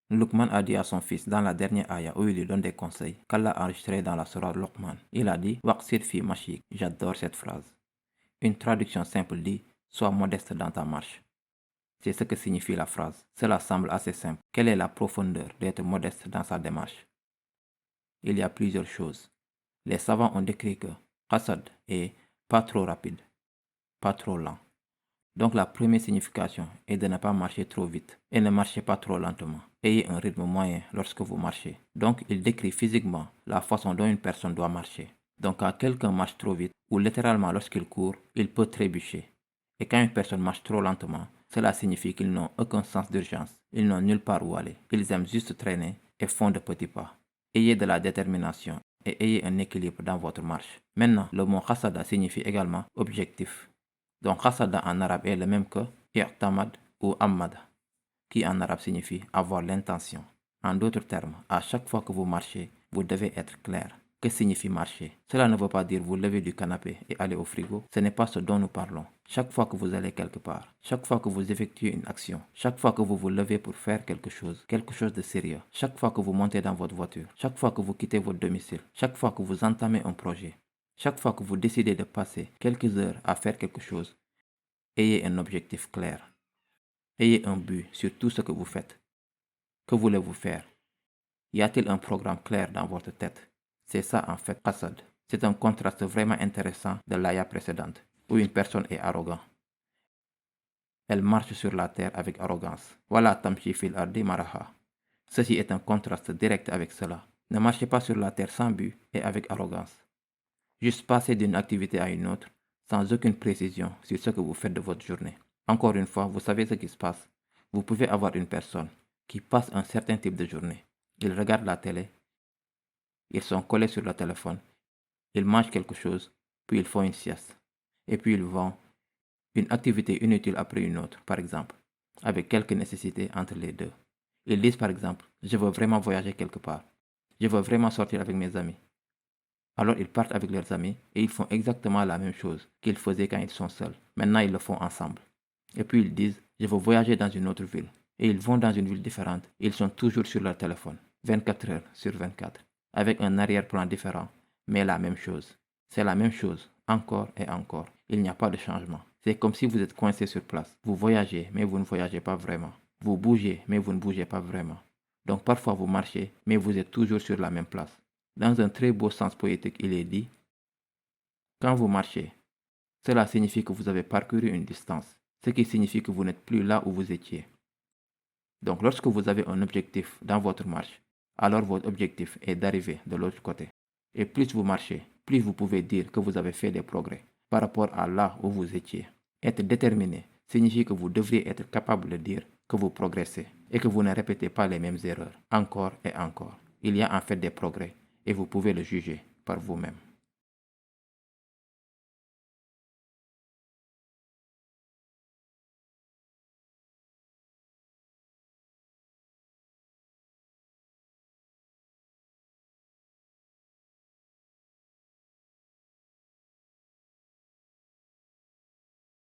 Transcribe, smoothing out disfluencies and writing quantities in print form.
Luqman a dit à son fils dans la dernière ayah où il lui donne des conseils qu'Allah a enregistré dans la sourate Luqman. Il a dit Waqsid fi mashik. J'adore cette phrase. Une traduction simple dit sois modeste dans ta marche. C'est ce que signifie la phrase. Cela semble assez simple. Quelle est la profondeur d'être modeste dans sa démarche? Il y a plusieurs choses. Les savants ont décrit que qasad est pas trop rapide, pas trop lent. Donc la première signification est de ne pas marcher trop vite et ne marchez pas trop lentement. Ayez un rythme moyen lorsque vous marchez. Donc il décrit physiquement la façon dont une personne doit marcher. Donc quand quelqu'un marche trop vite ou littéralement lorsqu'il court, il peut trébucher. Et quand une personne marche trop lentement, cela signifie qu'ils n'ont aucun sens d'urgence. Ils n'ont nulle part où aller. Ils aiment juste traîner et font de petits pas. Ayez de la détermination et ayez un équilibre dans votre marche. Maintenant, le mot khasada signifie également objectif. Donc khasada en arabe est le même que i'tamad ou ammad, qui en arabe signifie avoir l'intention. En d'autres termes, à chaque fois que vous marchez, vous devez être clair. Que signifie marcher? Cela ne veut pas dire vous lever du canapé et aller au frigo. Ce n'est pas ce dont nous parlons. Chaque fois que vous allez quelque part, chaque fois que vous effectuez une action, chaque fois que vous vous levez pour faire quelque chose de sérieux, chaque fois que vous montez dans votre voiture, chaque fois que vous quittez votre domicile, chaque fois que vous entamez un projet, chaque fois que vous décidez de passer quelques heures à faire quelque chose, ayez un objectif clair. Ayez un but sur tout ce que vous faites. Que voulez-vous faire? Y a-t-il un programme clair dans votre tête? C'est ça en fait qasad. C'est un contraste vraiment intéressant de l'ayah précédente, où une personne est arrogante. Elle marche sur la terre avec arrogance. Wala tamshi fil ardi maraha. Ceci est un contraste direct avec cela. Ne marchez pas sur la terre sans but et avec arrogance. Juste passer d'une activité à une autre, sans aucune précision sur ce que vous faites de votre journée. Encore une fois, vous savez ce qui se passe. Vous pouvez avoir une personne qui passe un certain type de journée. Ils regardent la télé, ils sont collés sur le téléphone, ils mangent quelque chose, puis ils font une sieste. Et puis ils vont une activité inutile après une autre, par exemple, avec quelques nécessités entre les deux. Ils disent par exemple, je veux vraiment voyager quelque part. Je veux vraiment sortir avec mes amis. Alors ils partent avec leurs amis et ils font exactement la même chose qu'ils faisaient quand ils sont seuls. Maintenant ils le font ensemble. Et puis ils disent, je veux voyager dans une autre ville. Et ils vont dans une ville différente. Ils sont toujours sur leur téléphone, 24 heures sur 24, avec un arrière-plan différent, mais la même chose. C'est la même chose, encore et encore. Il n'y a pas de changement. C'est comme si vous êtes coincé sur place. Vous voyagez, mais vous ne voyagez pas vraiment. Vous bougez, mais vous ne bougez pas vraiment. Donc parfois vous marchez, mais vous êtes toujours sur la même place. Dans un très beau sens poétique, il est dit, quand vous marchez, cela signifie que vous avez parcouru une distance, ce qui signifie que vous n'êtes plus là où vous étiez. Donc lorsque vous avez un objectif dans votre marche, alors votre objectif est d'arriver de l'autre côté. Et plus vous marchez, plus vous pouvez dire que vous avez fait des progrès par rapport à là où vous étiez. Être déterminé signifie que vous devriez être capable de dire que vous progressez et que vous ne répétez pas les mêmes erreurs encore et encore. Il y a en fait des progrès et vous pouvez le juger par vous-même.